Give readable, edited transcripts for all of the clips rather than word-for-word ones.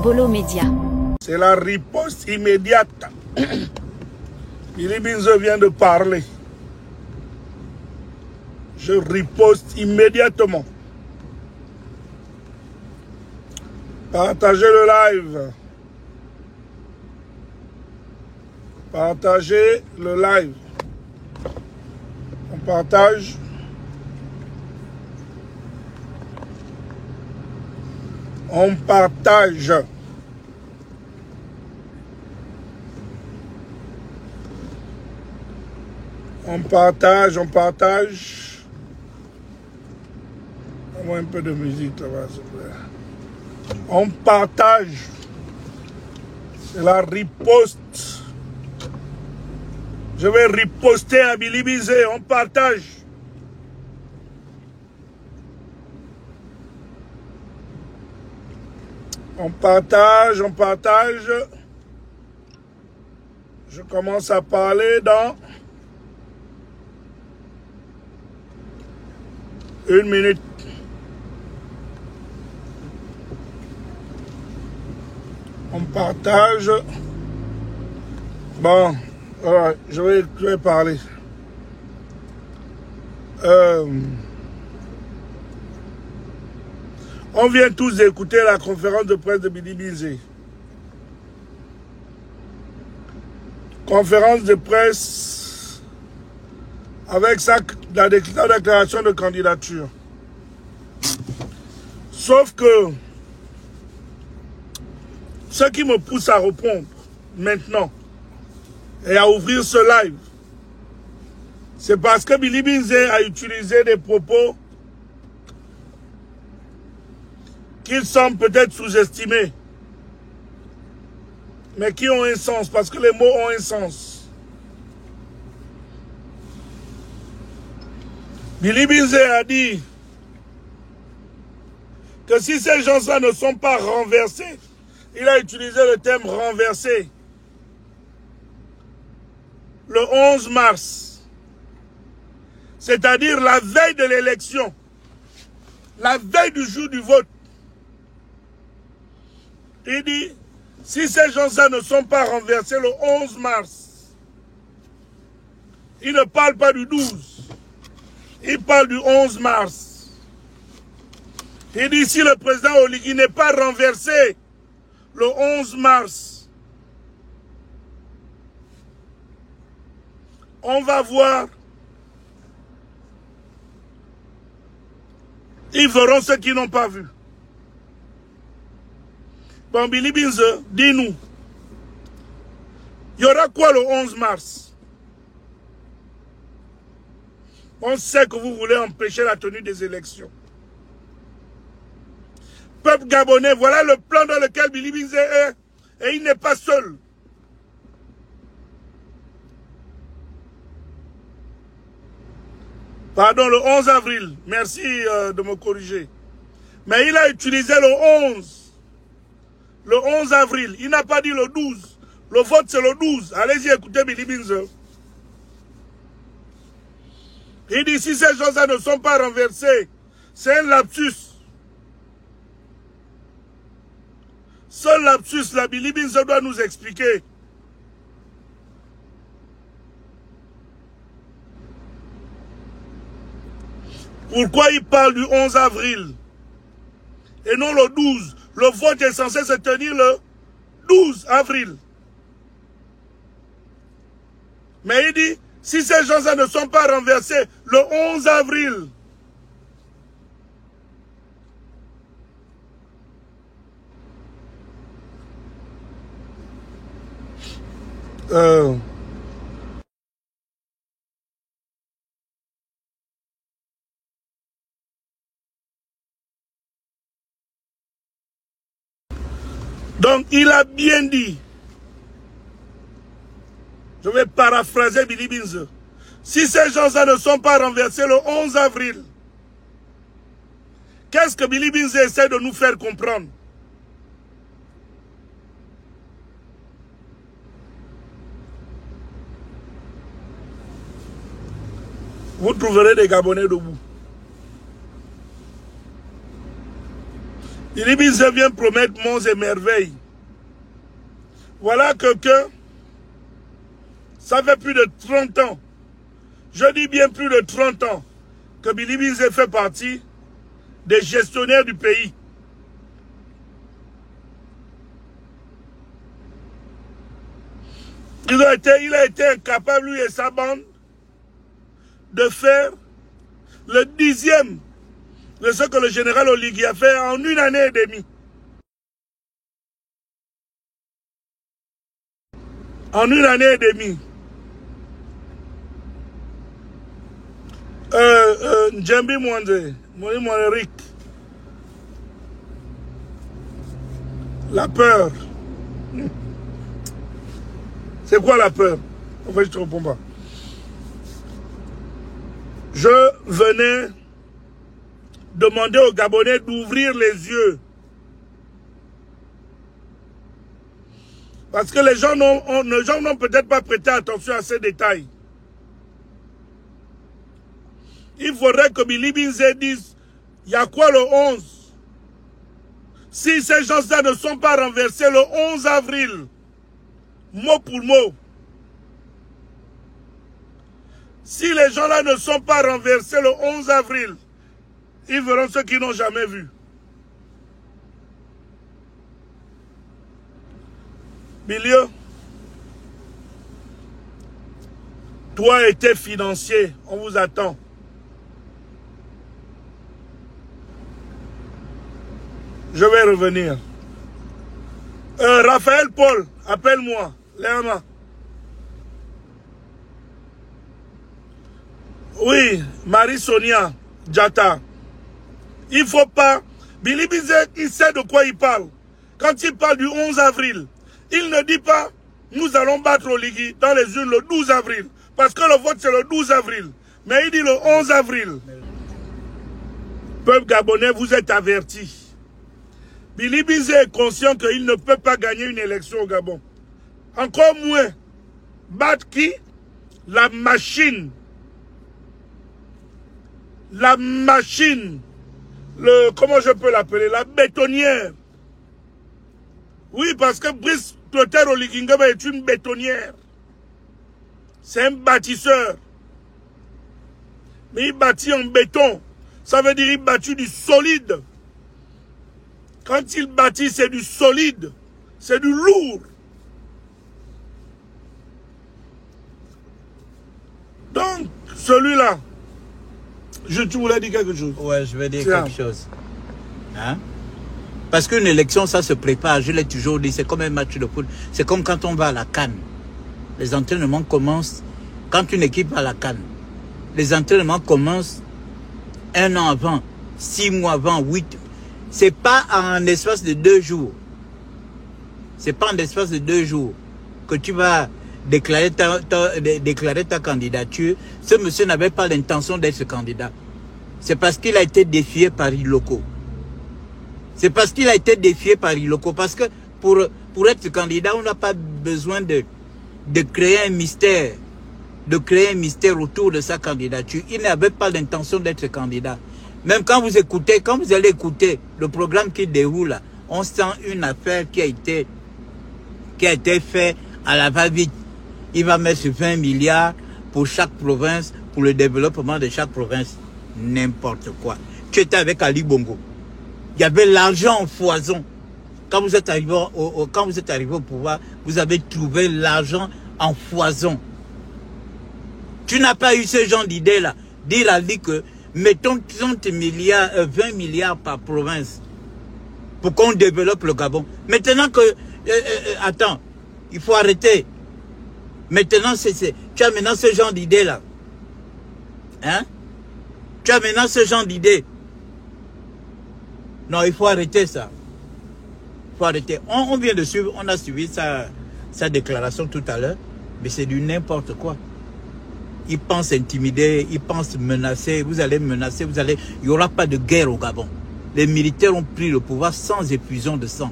Bolo Média. C'est la riposte immédiate. Billy Binze vient de parler. Je riposte immédiatement. Partagez le live. Partagez le live. On partage. On partage. On partage, on partage. Donne-moi un peu de musique là-bas, s'il vous plaît. On partage. C'est la riposte. Je vais riposter à Billy Binze. On partage. On partage, on partage. Je commence à parler dans 1 minute. On partage. Bon, voilà, je vais parler. On vient tous d'écouter la conférence de presse de Billy Binze. Conférence de presse avec la déclaration de candidature. Sauf que ce qui me pousse à répondre maintenant et à ouvrir ce live, c'est parce que Billy Binze a utilisé des propos qui semblent peut-être sous-estimés, mais qui ont un sens, parce que les mots ont un sens. Billy Binze a dit que si ces gens-là ne sont pas renversés, il a utilisé le terme renversé, le 11 mars, c'est-à-dire la veille de l'élection, la veille du jour du vote. Il dit, si ces gens-là ne sont pas renversés le 11 mars, il ne parle pas du 12, il parle du 11 mars. Il dit, si le président Oligui n'est pas renversé le 11 mars, on va voir, ils verront ce qu'ils n'ont pas vu. Bon, Billy Binze, dis-nous, il y aura quoi le 11 mars? On sait que vous voulez empêcher la tenue des élections. Peuple gabonais, voilà le plan dans lequel Billy Binze est, et il n'est pas seul. Pardon, le 11 avril, merci de me corriger. Mais il a utilisé le 11. Le 11 avril, il n'a pas dit le 12. Le vote, c'est le 12. Allez-y, écoutez Billy Binze. Il dit, si ces choses-là ne sont pas renversées, c'est un lapsus. Ce lapsus, la Billy Binze doit nous expliquer. Pourquoi il parle du 11 avril et non le 12? Le vote est censé se tenir le 12 avril. Mais il dit, si ces gens-là ne sont pas renversés le 11 avril, donc il a bien dit, je vais paraphraser Billy Binze, si ces gens-là ne sont pas renversés le 11 avril, qu'est-ce que Billy Binze essaie de nous faire comprendre? Vous trouverez des Gabonais debout. Billy Binze vient promettre monts et merveilles. Voilà quelqu'un, ça fait plus de 30 ans, je dis bien plus de 30 ans, que Billy Bizet fait partie des gestionnaires du pays. Il a été incapable, lui et sa bande, de faire le 10e de ce que le général Oligui a fait en 1 année et demie. En 1 année et demie. Njembi Mwande, Rick. La peur. C'est quoi la peur? En fait, je ne te réponds pas. Je venais demander aux Gabonais d'ouvrir les yeux. Parce que les gens n'ont peut-être pas prêté attention à ces détails. Il faudrait que Billy Bizet dise, il y a quoi le 11? Si ces gens-là ne sont pas renversés le 11 avril, mot pour mot, si les gens-là ne sont pas renversés le 11 avril, ils verront ce qu'ils n'ont jamais vu. Bilio, toi et tes financiers, on vous attend. Je vais revenir. Raphaël Paul, appelle-moi. Léama. Oui, Marie-Sonia Djata. Il ne faut pas... Billy Bizet, il sait de quoi il parle. Quand il parle du 11 avril, il ne dit pas « Nous allons battre Oligui dans les urnes le 12 avril. » Parce que le vote, c'est le 12 avril. Mais il dit le 11 avril. Peuple gabonais, vous êtes avertis. Billy Bizet est conscient qu'il ne peut pas gagner une élection au Gabon. Encore moins, battre qui? La machine. La machine. Comment je peux l'appeler? La bétonnière. Oui, parce que Brice Clotaire Oligui Nguema est une bétonnière. C'est un bâtisseur. Mais il bâtit en béton. Ça veut dire qu'il bâtit du solide. Quand il bâtit, c'est du solide. C'est du lourd. Donc, celui-là, tu voulais dire quelque chose? Ouais, je vais dire quelque chose. Hein? Parce qu'une élection, ça se prépare. Je l'ai toujours dit, c'est comme un match de foot. C'est comme quand on va à la CAN. Les entraînements commencent quand une équipe va à la CAN. Les entraînements commencent 1 an avant, 6 mois avant, 8. C'est pas en espace de 2 jours. C'est pas en espace de 2 jours que tu vas déclarer ta candidature. Ce monsieur n'avait pas l'intention d'être candidat. C'est parce qu'il a été défié par Iloko. C'est parce qu'il a été défié par Iloko. Parce que pour être candidat, on n'a pas besoin de créer un mystère. De créer un mystère autour de sa candidature. Il n'avait pas l'intention d'être candidat. Même quand vous allez écouter le programme qui déroule, là, on sent une affaire qui a été faite à la va-vite. Il va mettre 20 milliards pour chaque province, pour le développement de chaque province. N'importe quoi. Tu étais avec Ali Bongo. Il y avait l'argent en foison. Quand vous êtes arrivé au pouvoir, vous avez trouvé l'argent en foison. Tu n'as pas eu ce genre d'idée-là. Dire à lui que mettons 30 milliards, 20 milliards par province pour qu'on développe le Gabon. Maintenant que... attends, il faut arrêter. Maintenant, tu as maintenant ce genre d'idée-là. Hein? Tu as maintenant ce genre d'idée. Non, il faut arrêter ça. Il faut arrêter. On vient de suivre, on a suivi sa déclaration tout à l'heure, mais c'est du n'importe quoi. Il pense intimider, il pense menacer, vous allez menacer, il n'y aura pas de guerre au Gabon. Les militaires ont pris le pouvoir sans effusion de sang.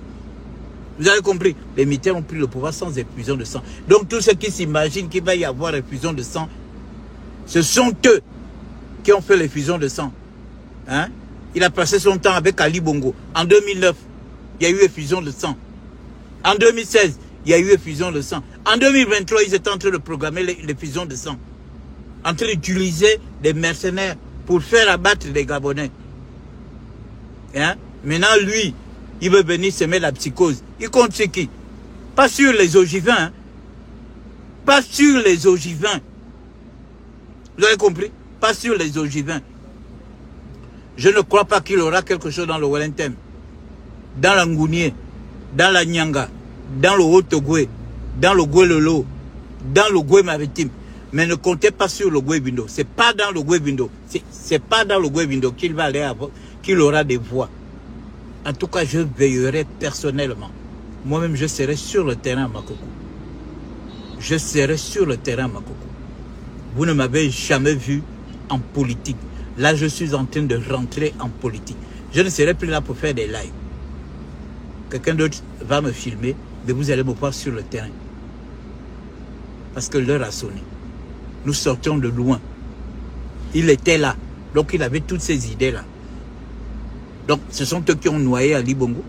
Vous avez compris? Les militaires ont pris le pouvoir sans effusion de sang. Donc tous ceux qui s'imaginent qu'il va y avoir effusion de sang, ce sont eux qui ont fait l'effusion de sang. Hein? Il a passé son temps avec Ali Bongo. En 2009, il y a eu effusion de sang. En 2016, il y a eu effusion de sang. En 2023, ils étaient en train de programmer l'effusion de sang. En train d'utiliser des mercenaires pour faire abattre des Gabonais. Hein? Maintenant, lui, il veut venir semer la psychose. Il compte sur qui? Pas sur les ogivins. Hein? Pas sur les ogivins. Vous avez compris? Pas sur les ogivins. Je ne crois pas qu'il aura quelque chose dans le Wellington, dans l'Angounier, dans la Nyanga, dans le Haut-Ogoué, dans le Goué-Lolo, dans le Goué-Maritime. Mais ne comptez pas sur le Goué-Bindo. C'est pas dans le Goué-Bindo. C'est pas dans le Goué-Bindo qu'il va aller avoir, qu'il aura des voix. En tout cas, je veillerai personnellement. Moi-même, je serai sur le terrain à Makoko. Je serai sur le terrain à Makoko. Vous ne m'avez jamais vu en politique. Là, je suis en train de rentrer en politique. Je ne serai plus là pour faire des lives. Quelqu'un d'autre va me filmer, mais vous allez me voir sur le terrain. Parce que l'heure a sonné. Nous sortions de loin. Il était là. Donc, il avait toutes ces idées-là. Donc, ce sont eux qui ont noyé Ali Bongo.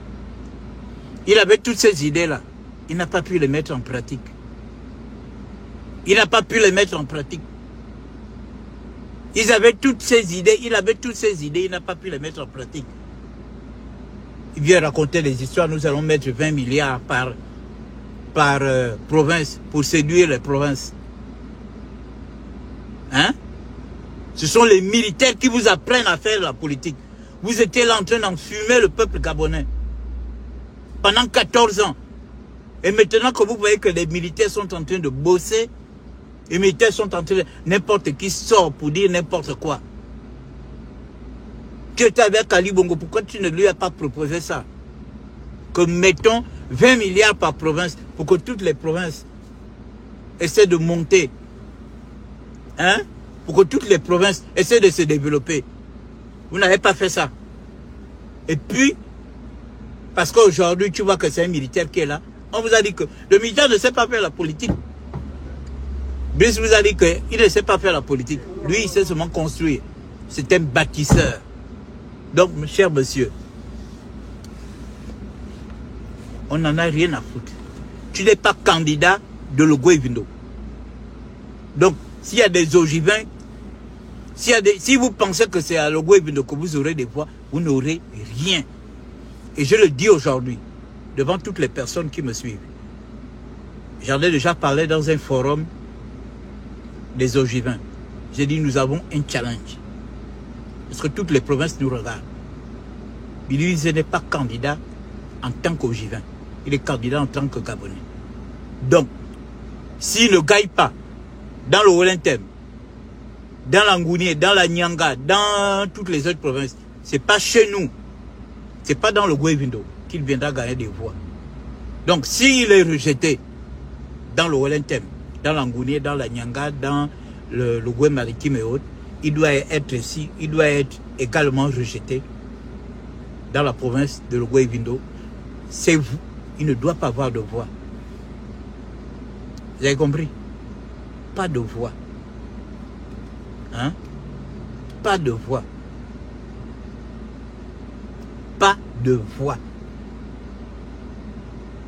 Il avait toutes ces idées-là. Il n'a pas pu les mettre en pratique. Il n'a pas pu les mettre en pratique. Ils avaient toutes ces idées, il avait toutes ces idées, il n'a pas pu les mettre en pratique. Il vient raconter des histoires, nous allons mettre 20 milliards par province pour séduire les provinces. Hein? Ce sont les militaires qui vous apprennent à faire la politique. Vous étiez là en train d'enfumer le peuple gabonais pendant 14 ans. Et maintenant que vous voyez que les militaires sont en train de bosser, les militaires sont en train de... N'importe qui sort pour dire n'importe quoi. Tu étais avec Ali Bongo, pourquoi tu ne lui as pas proposé ça? Que mettons 20 milliards par province pour que toutes les provinces essaient de monter. Hein? Pour que toutes les provinces essaient de se développer. Vous n'avez pas fait ça. Et puis, parce qu'aujourd'hui, tu vois que c'est un militaire qui est là, on vous a dit que le militaire ne sait pas faire la politique. Brice vous a dit qu'il ne sait pas faire la politique. Lui, il sait seulement construire. C'est un bâtisseur. Donc, cher monsieur, on n'en a rien à foutre. Tu n'es pas candidat de l'Ogoué-Vindo. Donc, s'il y a des ogivins, si vous pensez que c'est à l'Ogoué-Vindo que vous aurez des voix, vous n'aurez rien. Et je le dis aujourd'hui, devant toutes les personnes qui me suivent. J'en ai déjà parlé dans un forum des ogivins. J'ai dit, nous avons un challenge. Parce que toutes les provinces nous regardent. Il n'est pas candidat en tant qu'ogivin. Il est candidat en tant que Gabonais. Donc, s'il ne gagne pas dans le Wellington, dans l'Angounier, dans la Nyanga, dans toutes les autres provinces, c'est pas chez nous. C'est pas dans le Goué-Vindo qu'il viendra gagner des voix. Donc, s'il est rejeté dans le Wellington, dans l'Angounier, dans la Nyanga, dans le Goué-Maritime et autres, il doit être ici, il doit être également rejeté dans la province de l'Ogoué-Vindo. C'est vous, il ne doit pas avoir de voix. Vous avez compris? Pas de voix. Hein? Pas de voix. Pas de voix.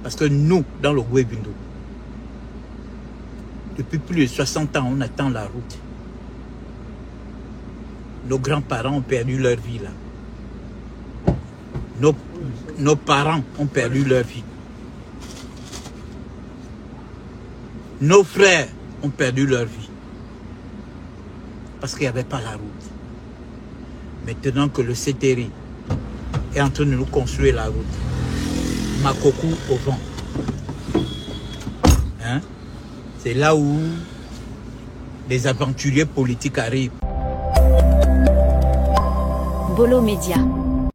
Parce que nous, dans le Goué-Vindo, depuis plus de 60 ans, on attend la route. Nos grands-parents ont perdu leur vie là. Nos parents ont perdu leur vie. Nos frères ont perdu leur vie. Parce qu'il n'y avait pas la route. Maintenant que le CTRI est en train de nous construire la route, Makoko au vent. Hein? C'est là où les aventuriers politiques arrivent. Bolo Média.